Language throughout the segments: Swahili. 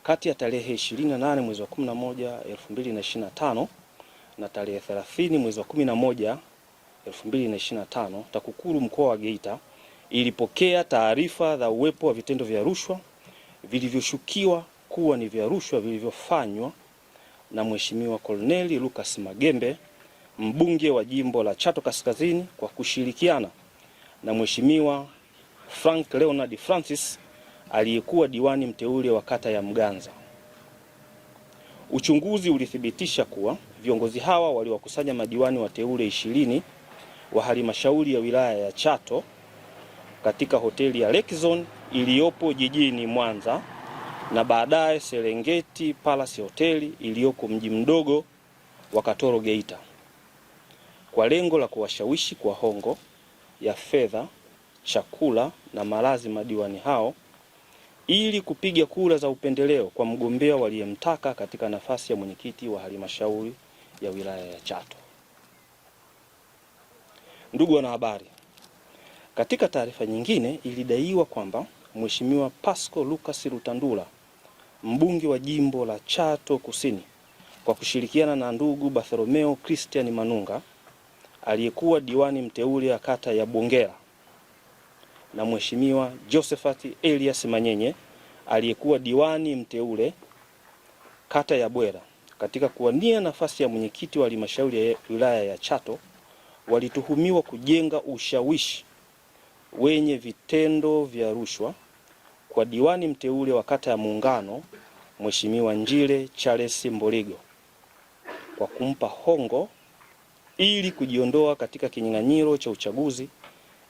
kati ya tarehe 28 mwezi wa 11 2025 na tarehe 30 mwezi wa 11 2025, TAKUKURU mkoa wa Geita ilipokea taarifa za uwepo wa vitendo vya rushwa vilivyoshukiwa kuwa ni vya rushwa vilivyofanywa na Mheshimiwa Corneli Lucas Magembe, mbunge wa jimbo la Chato Kaskazini, kwa kushirikiana na Mheshimiwa Frank Leonard Francis aliyekuwa diwani mteule wa kata ya Mganza. Uchunguzi ulithibitisha kuwa viongozi hawa waliwakusanya madiwani wateule 20 wa halmashauri ya wilaya ya Chato katika hoteli ya Lake Zone iliyopo jijini Mwanza na baadaye Serengeti Palace Hotel iliyoko mji mdogo wa Katoro Geita, kwa lengo la kuwashawishi kwa hongo ya fedha, chakula na malazi madiwani hao ili kupiga kura za upendeleo kwa mgombea waliyemtaka katika nafasi ya mwenyekiti wa halmashauri ya wilaya ya Chato. Ndugu wanahabari, katika taarifa nyingine ilidaiwa kwamba Mheshimiwa Pasco Lucas Rutandula, mbunge wa jimbo la Chato Kusini, kwa kushirikiana na ndugu Bartholomeo Christian Manunga aliyekuwa diwani mteule ya kata ya Bongera na Mheshimiwa Josephat Elias Manyenye aliyekuwa diwani mteule kata ya Bwera, katika kuwania nafasi ya mwenyekiti wa halmashauri ya wilaya ya Chato, walituhumiwa kujenga ushawishi wenye vitendo vya rushwa kwa diwani mteule wa kata ya Muungano Mheshimiwa Njile Charles Mboligo kwa kumpa hongo ili kujiondoa katika kinyang'anyiro cha uchaguzi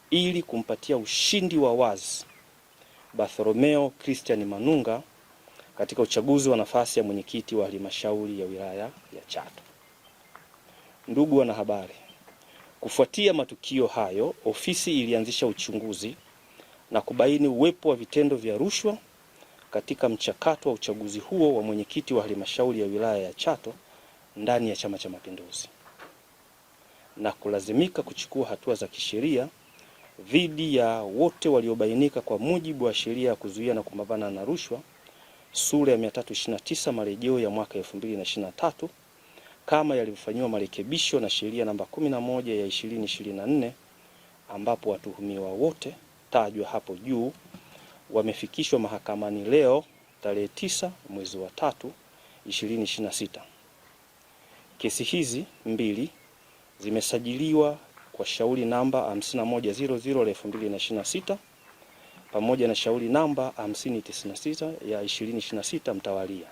ili kumpatia ushindi wa wazi Bartholomeo Christian Manunga katika uchaguzi wa nafasi ya mwenyekiti wa halmashauri ya wilaya ya Chato. Ndugu wanahabari, kufuatia matukio hayo, ofisi ilianzisha uchunguzi na kubaini uwepo wa vitendo vya rushwa katika mchakato wa uchaguzi huo wa mwenyekiti wa halmashauri ya wilaya ya Chato ndani ya Chama cha Mapinduzi, na kulazimika kuchukua hatua za kisheria dhidi ya wote waliobainika kwa mujibu wa sheria ya kuzuia na kupambana na rushwa sura ya 329 marejeo ya mwaka 2023 kama yalivyofanyiwa marekebisho na sheria namba 11 ya 2024, ambapo watuhumiwa wote tajwa hapo juu wamefikishwa mahakamani leo tarehe 9 mwezi wa 3 2026. Kesi hizi mbili zimesajiliwa kwa shauri namba 5100/2026 pamoja na shauri namba 5096 ya 2026 mtawalia.